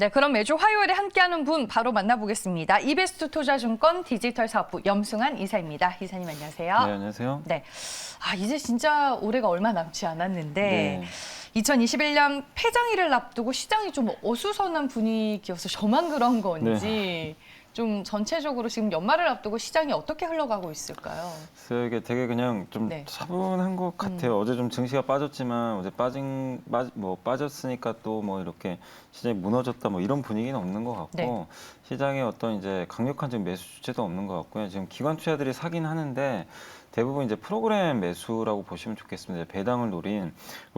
네, 그럼 매주 화요일에 함께하는 분 바로 만나보겠습니다. 이베스트 투자증권 디지털 사업부 염승환 이사입니다. 이사님 안녕하세요. 네, 안녕하세요. 네, 이제 진짜 올해가 얼마 남지 않았는데 네. 2021년 폐장일을 앞두고 시장이 좀 어수선한 분위기여서 저만 그런 건지 좀 전체적으로 지금 연말을 앞두고 시장이 어떻게 흘러가고 있을까요? 그래서 이게 되게 그냥 좀 네. 차분한 것 같아요. 어제 좀 증시가 빠졌지만 어제 빠졌으니까 또 뭐 이렇게 시장이 무너졌다 뭐 이런 분위기는 없는 것 같고 네. 시장에 어떤 이제 강력한 지금 매수 주체도 없는 것 같고요. 지금 기관 투자들이 사긴 하는데 대부분 이제 프로그램 매수라고 보시면 좋겠습니다. 배당을 노린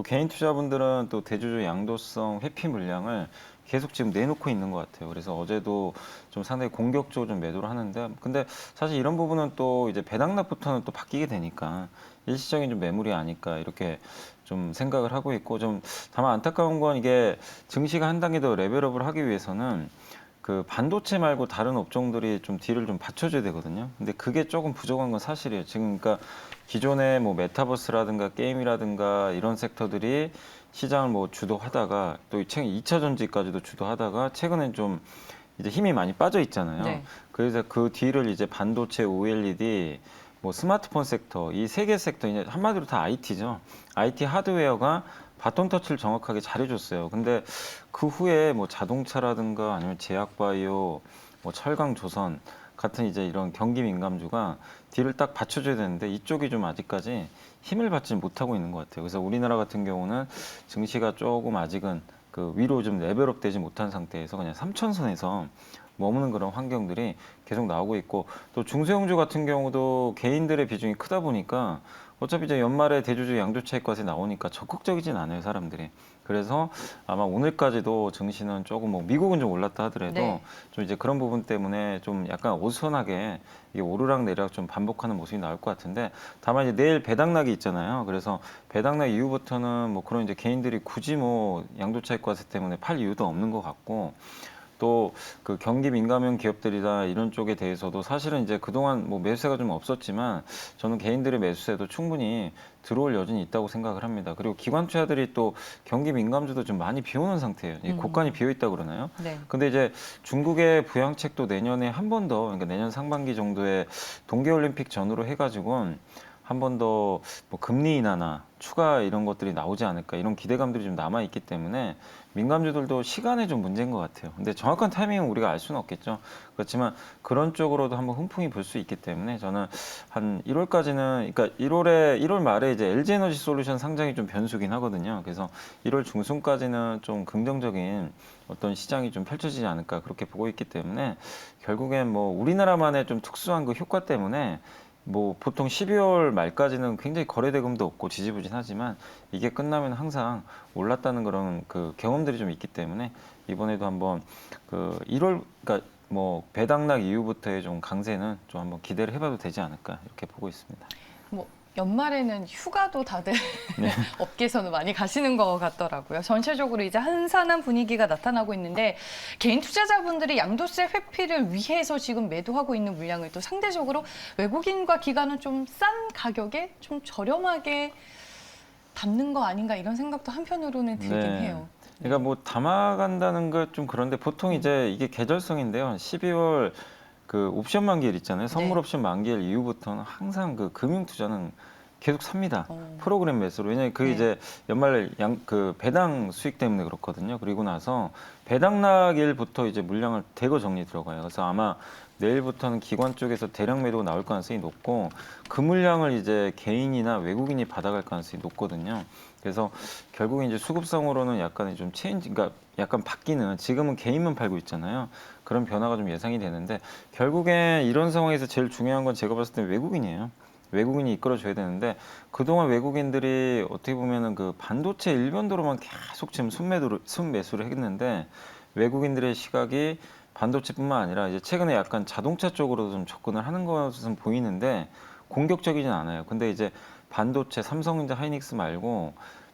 개인 투자분들은 또 대주주 양도성 회피 물량을 계속 지금 내놓고 있는 것 같아요. 그래서 어제도 좀 상당히 공격적으로 좀 매도를 하는데, 근데 사실 이런 부분은 또 이제 배당납부터는 또 바뀌게 되니까 일시적인 좀 매물이 아닐까 이렇게 좀 생각을 하고 있고, 좀 다만 안타까운 건 이게 증시가 한 단계 더 레벨업을 하기 위해서는 그 반도체 말고 다른 업종들이 좀 뒤를 좀 받쳐줘야 되거든요. 근데 그게 조금 부족한 건 사실이에요. 지금 그러니까 기존의 뭐 메타버스라든가 게임이라든가 이런 섹터들이 시장을 뭐 주도하다가 또 최근 2차 전지까지도 주도하다가 최근엔 좀 이제 힘이 많이 빠져 있잖아요. 네. 그래서 그 뒤를 이제 반도체, OLED, 뭐 스마트폰 섹터, 이 세 개 섹터 이제 한마디로 다 IT죠. IT 하드웨어가 바톤 터치를 정확하게 잘해줬어요. 근데 그 후에 뭐 자동차라든가 아니면 제약바이오, 뭐 철강조선 같은 이제 이런 경기 민감주가 뒤를 딱 받쳐줘야 되는데 이쪽이 좀 아직까지 힘을 받지 못하고 있는 것 같아요. 그래서 우리나라 같은 경우는 증시가 조금 아직은 그 위로 좀 레벨업 되지 못한 상태에서 그냥 3천선에서 머무는 그런 환경들이 계속 나오고 있고, 또 중소형주 같은 경우도 개인들의 비중이 크다 보니까 어차피 이제 연말에 대주주 양도차익과세 나오니까 적극적이진 않아요, 사람들이. 그래서 아마 오늘까지도 증시는 조금 뭐 미국은 좀 올랐다 하더라도 네. 좀 이제 그런 부분 때문에 좀 약간 어수선하게 이게 오르락 내리락 좀 반복하는 모습이 나올 것 같은데, 다만 이제 내일 배당락이 있잖아요. 그래서 배당락 이후부터는 뭐 그런 이제 개인들이 굳이 뭐 양도차익과세 때문에 팔 이유도 없는 것 같고, 또 그 경기 민감형 기업들이나 이런 쪽에 대해서도 사실은 이제 그동안 뭐 매수세가 좀 없었지만 저는 개인들의 매수세도 충분히 들어올 여지는 있다고 생각을 합니다. 그리고 기관 투자들이 또 경기 민감주도 좀 많이 비오는 상태예요. 이 곳간이 비어 있다 그러나요? 네. 근데 이제 중국의 부양책도 내년에 한 번 더, 그러니까 내년 상반기 정도에 동계올림픽 전후로 해가지고 한 번 더 뭐 금리 인하나 추가 이런 것들이 나오지 않을까 이런 기대감들이 좀 남아 있기 때문에 민감주들도 시간에 좀 문제인 것 같아요. 근데 정확한 타이밍은 우리가 알 수는 없겠죠. 그렇지만 그런 쪽으로도 한번 훈풍이 불 수 있기 때문에 저는 한 1월까지는, 그러니까 1월 말에 이제 LG에너지 솔루션 상장이 좀 변수긴 하거든요. 그래서 1월 중순까지는 좀 긍정적인 어떤 시장이 좀 펼쳐지지 않을까 그렇게 보고 있기 때문에 결국엔 뭐 우리나라만의 좀 특수한 그 효과 때문에 뭐 보통 12월 말까지는 굉장히 거래 대금도 없고 지지부진하지만 이게 끝나면 항상 올랐다는 그런 그 경험들이 좀 있기 때문에 이번에도 한번 그 1월, 그러니까 뭐 배당락 이후부터의 좀 강세는 좀 한번 기대를 해봐도 되지 않을까 이렇게 보고 있습니다. 뭐 연말에는 휴가도 다들 네. 업계에서는 많이 가시는 것 같더라고요. 전체적으로 이제 한산한 분위기가 나타나고 있는데 개인 투자자분들이 양도세 회피를 위해서 지금 매도하고 있는 물량을 또 상대적으로 외국인과 기관은 좀 싼 가격에 좀 저렴하게 담는 거 아닌가 이런 생각도 한편으로는 들긴 해요. 그러니까 뭐 담아간다는 것 좀 그런데 보통 이제 이게 계절성인데요. 12월 그 옵션 만기일 있잖아요. 선물 네. 옵션 만기일 이후부터는 항상 그 금융 투자는 계속 삽니다. 프로그램 매수로. 왜냐하면 그 네. 이제 연말 그 배당 수익 때문에 그렇거든요. 그리고 나서 배당락일부터 이제 물량을 대거 정리 들어가요. 그래서 아마 내일부터는 기관 쪽에서 대량 매도가 나올 가능성이 높고 그 물량을 이제 개인이나 외국인이 받아갈 가능성이 높거든요. 그래서 결국에 이제 수급성으로는 약간의 좀 체인지, 그러니까 약간 바뀌는, 지금은 개인만 팔고 있잖아요. 그런 변화가 좀 예상이 되는데 결국엔 이런 상황에서 제일 중요한 건 제가 봤을 때 외국인이에요. 외국인이 이끌어줘야 되는데 그동안 외국인들이 어떻게 보면은 그 반도체 일변도로만 계속 지금 순매수를 했는데 외국인들의 시각이 반도체뿐만 아니라 이제 최근에 약간 자동차 쪽으로 좀 접근을 하는 것은 보이는데 공격적이진 않아요. 근데 이제 반도체, 삼성전자, 하이닉스 말고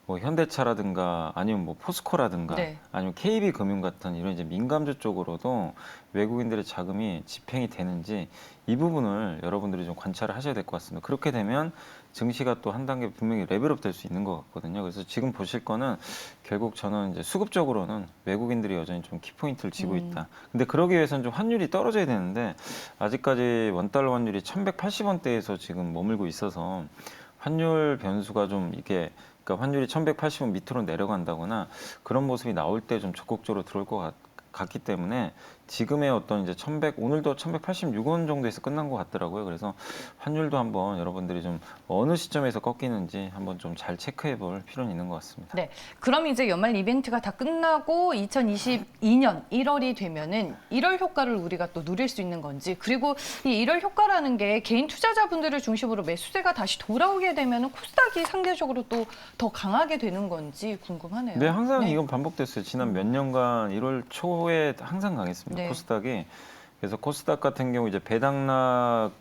뭐 현대차라든가 아니면 뭐 포스코라든가 네. 아니면 KB금융 같은 이런 이제 민감주 쪽으로도 외국인들의 자금이 집행이 되는지 이 부분을 여러분들이 좀 관찰을 하셔야 될 것 같습니다. 그렇게 되면 증시가 또 한 단계 분명히 레벨업 될 수 있는 것 같거든요. 그래서 지금 보실 거는 결국 저는 이제 수급적으로는 외국인들이 여전히 좀 키포인트를 쥐고 있다. 근데 그러기 위해서는 좀 환율이 떨어져야 되는데 아직까지 원달러 환율이 1180원대에서 지금 머물고 있어서 환율 변수가 좀 이게 그러니까 환율이 1180원 밑으로 내려간다거나 그런 모습이 나올 때 좀 적극적으로 들어올 것 같기 때문에 지금의 어떤 이제 오늘도 1186원 정도에서 끝난 것 같더라고요. 그래서 환율도 한번 여러분들이 좀 어느 시점에서 꺾이는지 한번 좀 잘 체크해 볼 필요는 있는 것 같습니다. 네. 그럼 이제 연말 이벤트가 다 끝나고 2022년 1월이 되면은 1월 효과를 우리가 또 누릴 수 있는 건지, 그리고 이 1월 효과라는 게 개인 투자자분들을 중심으로 매수세가 다시 돌아오게 되면은 코스닥이 상대적으로 또 더 강하게 되는 건지 궁금하네요. 네, 항상 네. 이건 반복됐어요. 지난 몇 년간 1월 초에 항상 강했습니다. 네. 코스닥이. 그래서 코스닥 같은 경우 이제 배당락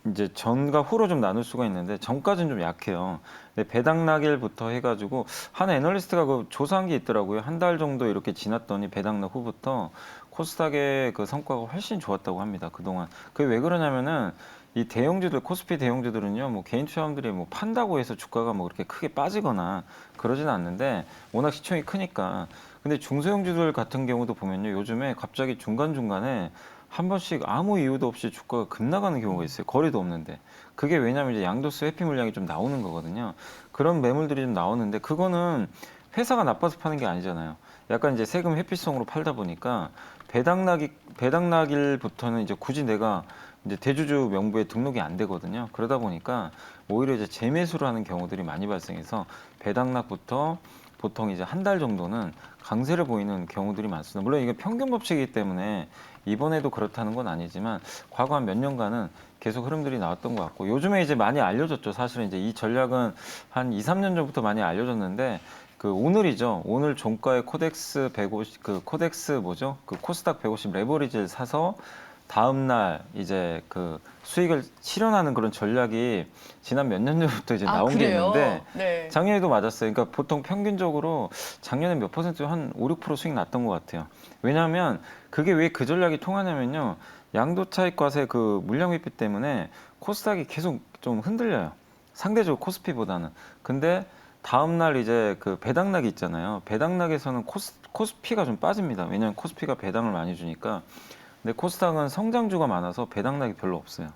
이제 전과 후로 좀 나눌 수가 있는데 전까지는 좀 약해요. 근데 배당락일부터 해가지고 한 애널리스트가 그 조사한 게 있더라고요. 한 달 정도 이렇게 지났더니 배당락 후부터 코스닥의 그 성과가 훨씬 좋았다고 합니다. 그동안. 그게 왜 그러냐면은 이 대형주들, 코스피 대형주들은요, 뭐 개인 투자자들이 뭐 판다고 해서 주가가 뭐 그렇게 크게 빠지거나 그러지는 않는데 워낙 시총이 크니까. 근데 중소형주들 같은 경우도 보면요, 요즘에 갑자기 중간중간에 한 번씩 아무 이유도 없이 주가가 급락하는 경우가 있어요. 거리도 없는데. 그게 왜냐면 이제 양도세 회피 물량이 좀 나오는 거거든요. 그런 매물들이 좀 나오는데 그거는 회사가 나빠서 파는 게 아니잖아요. 약간 이제 세금 회피성으로 팔다 보니까 배당락일부터는 이제 굳이 내가 이제 대주주 명부에 등록이 안 되거든요. 그러다 보니까 오히려 이제 재매수를 하는 경우들이 많이 발생해서 배당락부터 보통 이제 한 달 정도는 강세를 보이는 경우들이 많습니다. 물론 이게 평균 법칙이기 때문에 이번에도 그렇다는 건 아니지만 과거 한 몇 년간은 계속 흐름들이 나왔던 것 같고 요즘에 이제 많이 알려졌죠. 사실은 이제 이 전략은 한 2, 3년 전부터 많이 알려졌는데 그 오늘이죠. 오늘 종가의 코덱스 150, 그 코덱스 뭐죠? 그 코스닥 150 레버리지를 사서 다음 날 이제 그 수익을 실현하는 그런 전략이 지난 몇 년 전부터 이제 나온 게 그래요? 있는데 네. 작년에도 맞았어요. 그러니까 보통 평균적으로 작년에 몇 퍼센트 한 5, 6% 수익 났던 것 같아요. 왜냐하면 그게 왜 그 전략이 통하냐면요. 양도 차익 과세 그 물량 회피 때문에 코스닥이 계속 좀 흔들려요. 상대적으로 코스피보다는. 근데 다음 날 이제 그 배당락이 있잖아요. 배당락에서는 코스피가 좀 빠집니다. 왜냐하면 코스피가 배당을 많이 주니까. 근데 코스닥은 성장주가 많아서 배당락이 별로 없어요.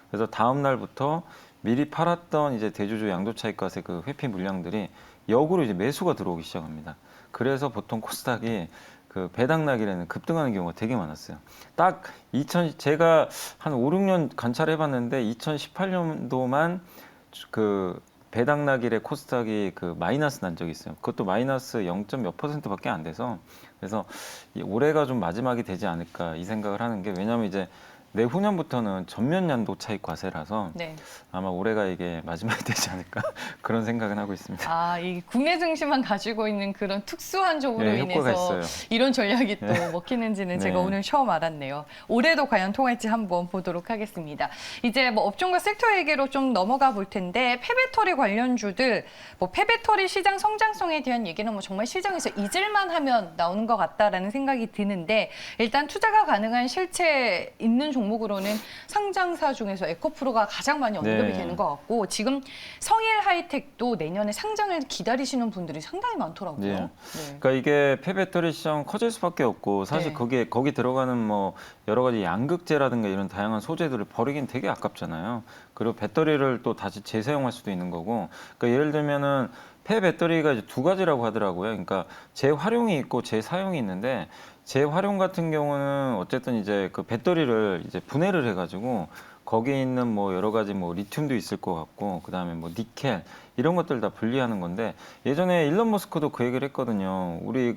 그래서 다음 날부터 미리 팔았던 이제 대주주 양도차익과세 그 회피 물량들이 역으로 이제 매수가 들어오기 시작합니다. 그래서 보통 코스닥이 그 배당락이라는 급등하는 경우가 되게 많았어요. 딱 제가 한 5, 6년 관찰해 봤는데 2018년도만 그 배당락일에 코스닥이 그 마이너스 난 적이 있어요. 그것도 마이너스 0. 몇 %밖에 안 돼서 그래서 올해가 좀 마지막이 되지 않을까 이 생각을 하는 게 왜냐하면 이제 내후년부터는 전면 연도 차익 과세라서 네. 아마 올해가 이게 마지막이 되지 않을까 그런 생각은 하고 있습니다. 아, 이 국내 증시만 가지고 있는 그런 특수한 쪽으로 네, 효과가 인해서 있어요. 이런 전략이 또 네. 먹히는지는 네. 제가 오늘 처음 알았네요. 올해도 과연 통할지 한번 보도록 하겠습니다. 이제 뭐 업종과 섹터 얘기로 좀 넘어가 볼 텐데 폐배터리 관련주들, 뭐 폐배터리 시장 성장성에 대한 얘기는 뭐 정말 시장에서 잊을만 하면 나오는 것 같다라는 생각이 드는데 일단 투자가 가능한 실체 있는 종목으로는 상장사 중에서 에코프로가 가장 많이 언급이 네. 되는 것 같고 지금 성일 하이텍도 내년에 상장을 기다리시는 분들이 상당히 많더라고요. 네. 네. 그러니까 이게 폐배터리 시장 커질 수밖에 없고 사실 네. 거기 들어가는 뭐 여러 가지 양극재라든가 이런 다양한 소재들을 버리긴 되게 아깝잖아요. 그리고 배터리를 또 다시 재사용할 수도 있는 거고. 그러니까 예를 들면은 폐배터리가 이제 두 가지라고 하더라고요. 그러니까 재활용이 있고 재사용이 있는데 재활용 같은 경우는 어쨌든 이제 그 배터리를 이제 분해를 해가지고 거기에 있는 뭐 여러 가지 뭐 리튬도 있을 것 같고 그다음에 뭐 니켈 이런 것들 다 분리하는 건데 예전에 일론 머스크도 그 얘기를 했거든요. 우리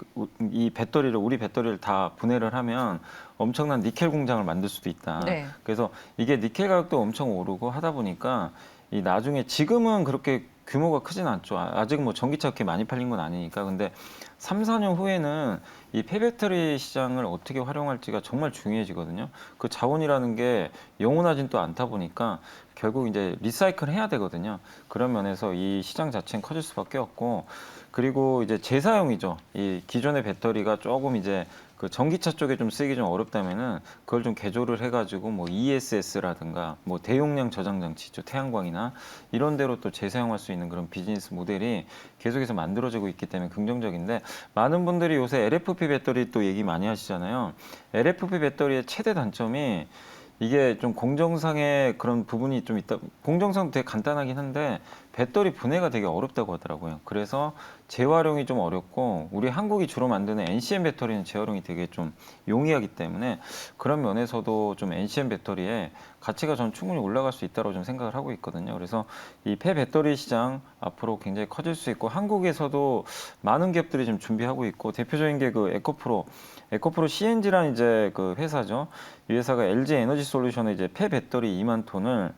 배터리를 다 분해를 하면 엄청난 니켈 공장을 만들 수도 있다. 네. 그래서 이게 니켈 가격도 엄청 오르고 하다 보니까 이 나중에 지금은 그렇게 규모가 크진 않죠. 아직 뭐 전기차 그렇게 많이 팔린 건 아니니까. 근데 3, 4년 후에는 이 폐배터리 시장을 어떻게 활용할지가 정말 중요해지거든요. 그 자원이라는 게 영원하진 또 않다 보니까 결국 이제 리사이클 해야 되거든요. 그런 면에서 이 시장 자체는 커질 수밖에 없고, 그리고 이제 재사용이죠. 이 기존의 배터리가 조금 이제 그 전기차 쪽에 좀 쓰기 좀 어렵다면은 그걸 좀 개조를 해가지고 뭐 ESS라든가 뭐 대용량 저장 장치죠, 태양광이나 이런 데로 또 재사용할 수 있는 그런 비즈니스 모델이 계속해서 만들어지고 있기 때문에 긍정적인데, 많은 분들이 요새 LFP 배터리 또 얘기 많이 하시잖아요. LFP 배터리의 최대 단점이 이게 좀 공정상의 그런 부분이 좀 있다. 공정상 되게 간단하긴 한데 배터리 분해가 되게 어렵다고 하더라고요. 그래서 재활용이 좀 어렵고, 우리 한국이 주로 만드는 NCM 배터리는 재활용이 되게 좀 용이하기 때문에 그런 면에서도 좀 NCM 배터리의 가치가 전 충분히 올라갈 수 있다고 좀 생각을 하고 있거든요. 그래서 이 폐배터리 시장 앞으로 굉장히 커질 수 있고, 한국에서도 많은 기업들이 지금 준비하고 있고, 대표적인 게 그 에코프로 CNG라는 이제 그 회사죠. 이 회사가 LG 에너지 솔루션의 이제 폐배터리 2만 톤을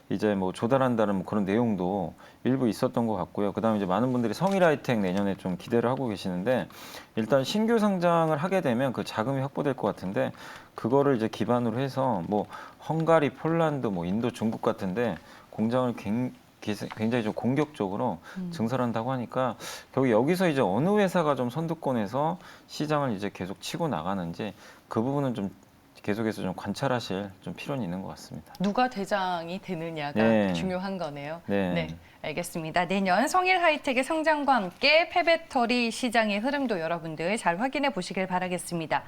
이제 뭐 조달한다는 뭐 그런 내용도 일부 있었던 것 같고요. 그다음에 이제 많은 분들이 성일 하이텍 내년에 좀 기대를 하고 계시는데, 일단 신규 상장을 하게 되면 그 자금이 확보될 것 같은데, 그거를 이제 기반으로 해서 뭐 헝가리, 폴란드, 뭐 인도, 중국 같은데 공장을 굉장히 좀 공격적으로 증설한다고 하니까, 결국 여기서 이제 어느 회사가 좀 선두권에서 시장을 이제 계속 치고 나가는지 그 부분은 좀 계속해서 좀 관찰하실 좀 필요는 있는 것 같습니다. 누가 대장이 되느냐가 네. 중요한 거네요. 네. 알겠습니다. 내년 성일 하이텍의 성장과 함께 폐배터리 시장의 흐름도 여러분들 잘 확인해 보시길 바라겠습니다.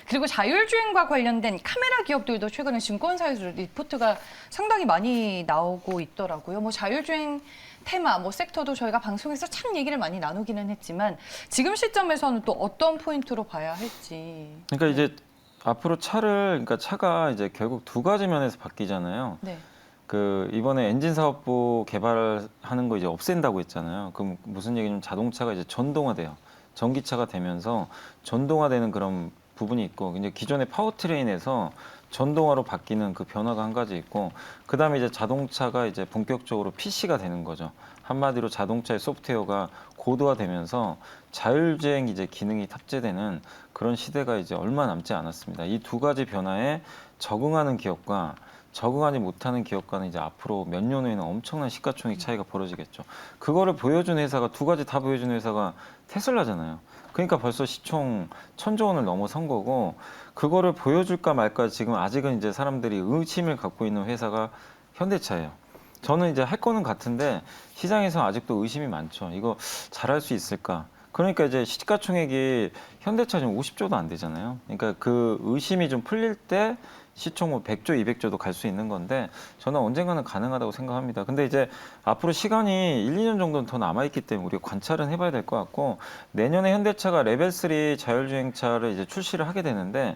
그리고 자율주행과 관련된 카메라 기업들도 최근에 증권사에서 리포트가 상당히 많이 나오고 있더라고요. 뭐 자율주행 테마, 뭐 섹터도 저희가 방송에서 참 얘기를 많이 나누기는 했지만, 지금 시점에서는 또 어떤 포인트로 봐야 할지. 그러니까 이제 앞으로 그러니까 차가 이제 결국 두 가지 면에서 바뀌잖아요. 네. 그 이번에 엔진 사업부 개발하는 거 이제 없앤다고 했잖아요. 그럼 무슨 얘기냐면 자동차가 이제 전동화돼요. 전기차가 되면서 전동화되는 그런 부분이 있고, 이제 기존의 파워트레인에서 전동화로 바뀌는 그 변화가 한 가지 있고, 그다음에 이제 자동차가 이제 본격적으로 PC가 되는 거죠. 한마디로 자동차의 소프트웨어가 고도화되면서 자율주행 이제 기능이 탑재되는 그런 시대가 이제 얼마 남지 않았습니다. 이 두 가지 변화에 적응하는 기업과 적응하지 못하는 기업과는 이제 앞으로 몇 년 후에는 엄청난 시가총액 차이가 벌어지겠죠. 그거를 보여준 회사가, 두 가지 다 보여준 회사가 테슬라잖아요. 그러니까 벌써 시총 1,000조 원을 넘어선 거고, 그거를 보여줄까 말까 지금 아직은 이제 사람들이 의심을 갖고 있는 회사가 현대차예요. 저는 이제 할 거는 같은데 시장에서 아직도 의심이 많죠. 이거 잘할 수 있을까? 그러니까 이제 시가총액이 현대차 지금 50조도 안 되잖아요. 그러니까 그 의심이 좀 풀릴 때 시총 뭐 100조, 200조도 갈 수 있는 건데, 저는 언젠가는 가능하다고 생각합니다. 근데 이제 앞으로 시간이 1, 2년 정도는 더 남아있기 때문에 우리가 관찰은 해봐야 될 것 같고, 내년에 현대차가 레벨 3 자율주행차를 이제 출시를 하게 되는데,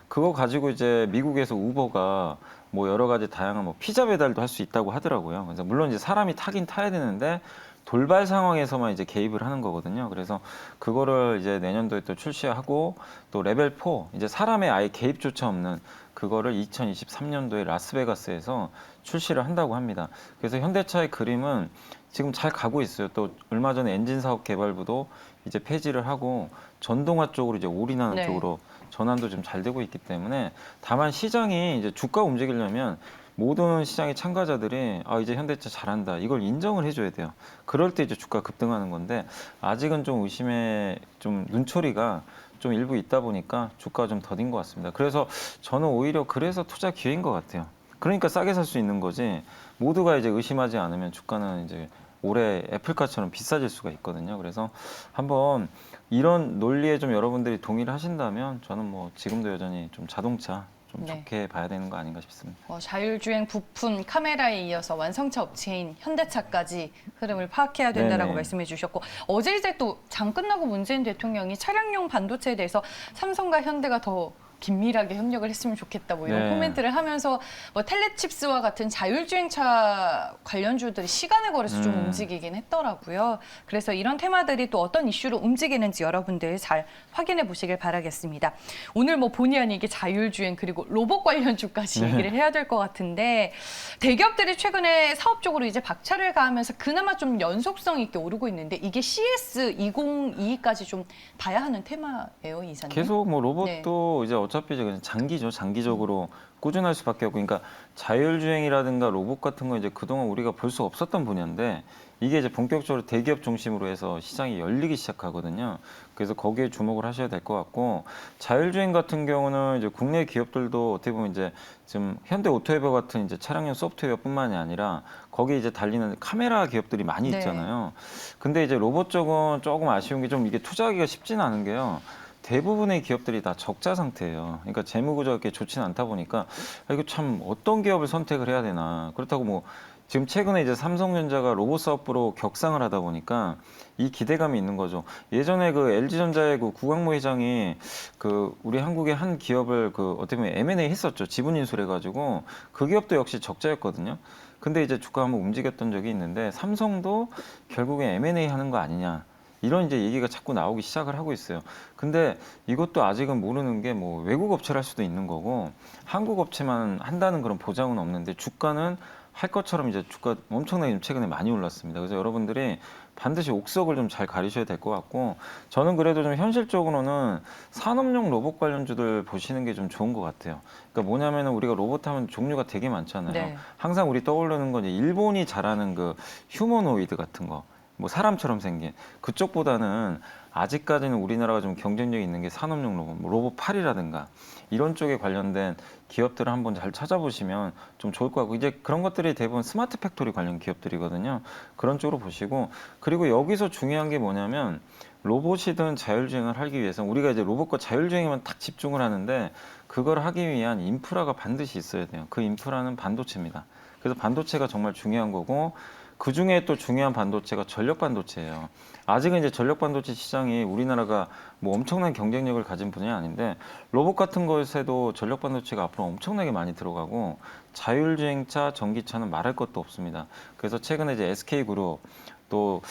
그거 가지고 이제 미국에서 우버가 뭐 여러 가지 다양한 뭐 피자 배달도 할 수 있다고 하더라고요. 그래서 물론 이제 사람이 타긴 타야 되는데 돌발 상황에서만 이제 개입을 하는 거거든요. 그래서 그거를 이제 내년도에 또 출시하고, 또 레벨 4 이제 사람의 아예 개입조차 없는 그거를 2023년도에 라스베가스에서 출시를 한다고 합니다. 그래서 현대차의 그림은 지금 잘 가고 있어요. 또 얼마 전에 엔진 사업 개발부도 이제 폐지를 하고 전동화 쪽으로 이제 올인하는 네. 쪽으로 전환도 좀 잘 되고 있기 때문에, 다만 시장이 이제 주가 움직이려면 모든 시장의 참가자들이 이제 현대차 잘한다, 이걸 인정을 해줘야 돼요. 그럴 때 이제 주가 급등하는 건데, 아직은 좀 의심의 좀 눈초리가 좀 일부 있다 보니까 주가가 좀 더딘 것 같습니다. 그래서 저는 오히려 그래서 투자 기회인 것 같아요. 그러니까 싸게 살 수 있는 거지, 모두가 이제 의심하지 않으면 주가는 이제 올해 애플카처럼 비싸질 수가 있거든요. 그래서 한번 이런 논리에 좀 여러분들이 동의를 하신다면, 저는 뭐 지금도 여전히 좀 자동차 좀 네. 좋게 봐야 되는 거 아닌가 싶습니다. 자율주행 부품, 카메라에 이어서 완성차 업체인 현대차까지 흐름을 파악해야 된다라고 네네. 말씀해 주셨고, 어제 이제 또 장 끝나고 문재인 대통령이 차량용 반도체에 대해서 삼성과 현대가 더 긴밀하게 협력을 했으면 좋겠다 뭐 이런 네. 코멘트를 하면서 뭐 텔레칩스와 같은 자율주행차 관련주들이 시간을 걸어서 좀 움직이긴 했더라고요. 그래서 이런 테마들이 또 어떤 이슈로 움직이는지 여러분들 잘 확인해 보시길 바라겠습니다. 오늘 뭐 본의 아니게 자율주행 그리고 로봇 관련주까지 얘기를 해야 될 것 같은데 대기업들이 최근에 사업적으로 이제 박차를 가하면서 그나마 좀 연속성 있게 오르고 있는데 이게 CS 2022까지 좀 봐야 하는 테마예요, 이사님. 계속 뭐 로봇도 이제 어차피 이제 그냥 장기죠. 장기적으로 꾸준할 수밖에 없고, 그러니까 자율주행이라든가 로봇 같은 거 이제 그동안 우리가 볼 수 없었던 분야인데 이게 이제 본격적으로 대기업 중심으로 해서 시장이 열리기 시작하거든요. 그래서 거기에 주목을 하셔야 될 것 같고, 자율주행 같은 경우는 이제 국내 기업들도 어떻게 보면 이제 지금 현대 오토웨버 같은 이제 차량용 소프트웨어뿐만이 아니라 거기에 이제 달리는 카메라 기업들이 많이 네. 있잖아요. 근데 이제 로봇 쪽은 조금 아쉬운 게 좀 이게 투자하기가 쉽지는 않은 게요. 대부분의 기업들이 다 적자 상태예요. 그러니까 재무 구조가 그렇게 좋지는 않다 보니까 이거 참 어떤 기업을 선택을 해야 되나. 그렇다고 뭐 지금 최근에 이제 삼성전자가 로봇 사업부로 격상을 하다 보니까 이 기대감이 있는 거죠. 예전에 그 LG전자의 그 구광모 회장이 그 우리 한국의 한 기업을 그 어떻게 보면 M&A 했었죠. 지분 인수해가지고 그 기업도 역시 적자였거든요. 근데 이제 주가 한번 움직였던 적이 있는데 삼성도 결국에 M&A 하는 거 아니냐. 이런 이제 얘기가 자꾸 나오기 시작을 하고 있어요. 근데 이것도 아직은 모르는 게 뭐 외국 업체를 할 수도 있는 거고 한국 업체만 한다는 그런 보장은 없는데 주가는 할 것처럼 이제 주가 엄청나게 좀 최근에 많이 올랐습니다. 그래서 여러분들이 반드시 옥석을 좀 잘 가리셔야 될 것 같고, 저는 그래도 좀 현실적으로는 산업용 로봇 관련주들 보시는 게 좀 좋은 것 같아요. 그러니까 뭐냐면은 우리가 로봇 하면 종류가 되게 많잖아요. 네. 항상 우리 떠오르는 건 이제 일본이 잘하는 그 휴머노이드 같은 거. 뭐 사람처럼 생긴 그쪽보다는 아직까지는 우리나라가 좀 경쟁력이 있는 게 산업용 로봇, 뭐 로봇 팔이라든가 이런 쪽에 관련된 기업들을 한번 잘 찾아보시면 좀 좋을 것 같고, 이제 그런 것들이 대부분 스마트 팩토리 관련 기업들이거든요. 그런 쪽으로 보시고, 그리고 여기서 중요한 게 뭐냐면 로봇이든 자율주행을 하기 위해서 우리가 이제 로봇과 자율주행에만 딱 집중을 하는데 그걸 하기 위한 인프라가 반드시 있어야 돼요. 그 인프라는 반도체입니다. 그래서 반도체가 정말 중요한 거고, 그 중에 또 중요한 반도체가 전력 반도체예요. 아직은 이제 전력 반도체 시장이 우리나라가 뭐 엄청난 경쟁력을 가진 분야는 아닌데 로봇 같은 것에도 전력 반도체가 앞으로 엄청나게 많이 들어가고 자율주행차, 전기차는 말할 것도 없습니다. 그래서 최근에 이제 SK그룹 또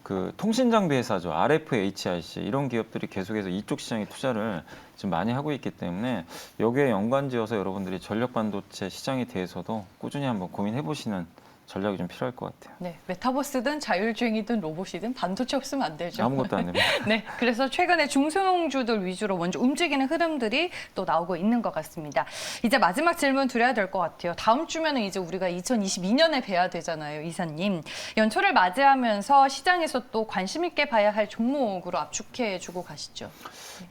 그 통신 장비 회사죠. RFHIC 이런 기업들이 계속해서 이쪽 시장에 투자를 지금 많이 하고 있기 때문에 여기에 연관지어서 여러분들이 전력 반도체 시장에 대해서도 꾸준히 한번 고민해 보시는 전략이 좀 필요할 것 같아요. 네, 메타버스든 자율주행이든 로봇이든 반도체 없으면 안 되죠. 아무것도 안 됩니다. 네, 그래서 최근에 중소형주들 위주로 먼저 움직이는 흐름들이 또 나오고 있는 것 같습니다. 이제 마지막 질문 드려야 될 것 같아요. 다음 주면은 이제 우리가 2022년에 뵈야 되잖아요, 이사님. 연초를 맞이하면서 시장에서 또 관심 있게 봐야 할 종목으로 압축해주고 가시죠.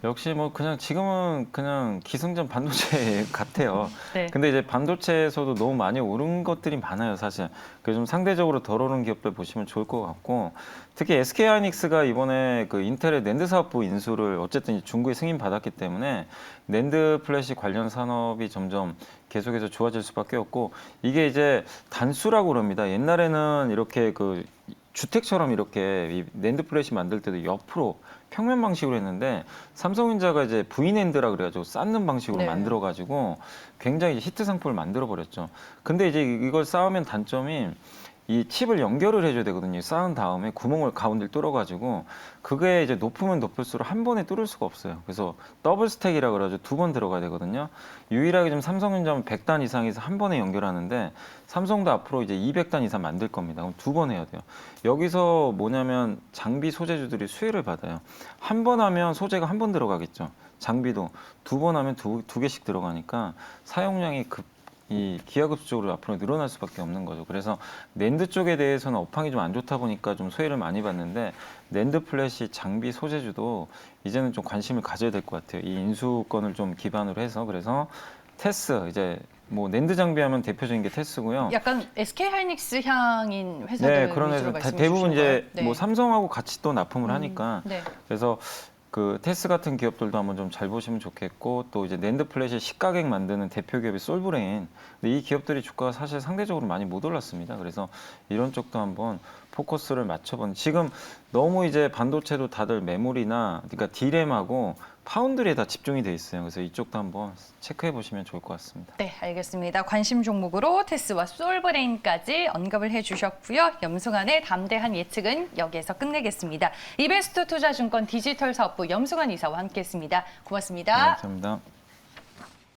역시 뭐 그냥 지금은 그냥 기승전 반도체 같아요. 네. 근데 이제 반도체에서도 너무 많이 오른 것들이 많아요, 사실. 그래서 좀 상대적으로 덜 오른 기업들 보시면 좋을 것 같고, 특히 SK하이닉스가 이번에 그 인텔의 낸드 사업부 인수를 어쨌든 중국에 승인 받았기 때문에 낸드 플래시 관련 산업이 점점 계속해서 좋아질 수밖에 없고, 이게 이제 단수라고 그럽니다. 옛날에는 이렇게 그 주택처럼 이렇게 이 낸드 플래시 만들 때도 옆으로 평면 방식으로 했는데 삼성전자가 이제 V낸드라 그래가지고 쌓는 방식으로 네. 만들어가지고 굉장히 히트 상품을 만들어 버렸죠. 근데 이제 이걸 쌓으면 단점이 이 칩을 연결을 해줘야 되거든요. 쌓은 다음에 구멍을 가운데 뚫어가지고 그게 이제 높으면 높을수록 한 번에 뚫을 수가 없어요. 그래서 더블 스택이라 그래가지고 두 번 들어가야 되거든요. 유일하게 좀 삼성전자는 100단 이상에서 한 번에 연결하는데 삼성도 앞으로 이제 200단 이상 만들 겁니다. 그럼 두 번 해야 돼요. 여기서 뭐냐면 장비 소재주들이 수혜를 받아요. 한 번 하면 소재가 한 번 들어가겠죠. 장비도 두 번 하면 두 개씩 들어가니까 사용량이 이 기하급수적으로 앞으로 늘어날 수밖에 없는 거죠. 그래서 낸드 쪽에 대해서는 업황이 좀 안 좋다 보니까 좀 소외를 많이 받는데 낸드 플래시 장비 소재주도 이제는 좀 관심을 가져야 될 것 같아요. 이 인수권을 좀 기반으로 해서. 그래서 테스 이제 뭐 낸드 장비하면 대표적인 게 테스고요. 약간 SK 하이닉스 향인 회사들 네, 그런 위주로 회사 말씀해 대부분 주시는 이제 거예요? 네. 뭐 삼성하고 같이 또 납품을 하니까 네. 그래서 그 테스 같은 기업들도 한번 좀 잘 보시면 좋겠고, 또 이제 낸드 플래시 식가객 만드는 대표 기업이 솔브레인. 근데 이 기업들이 주가가 사실 상대적으로 많이 못 올랐습니다. 그래서 이런 쪽도 한번 포커스를 맞춰본. 지금 너무 이제 반도체도 다들 메모리나 그러니까 D램하고 파운드에 다 집중이 돼 있어요. 그래서 이쪽도 한번 체크해 보시면 좋을 것 같습니다. 네, 알겠습니다. 관심 종목으로 테스와 솔브레인까지 언급을 해주셨고요. 염승환의 담대한 예측은 여기에서 끝내겠습니다. 이베스트 투자증권 디지털 사업부 염승환 이사와 함께했습니다. 고맙습니다. 네, 감사합니다.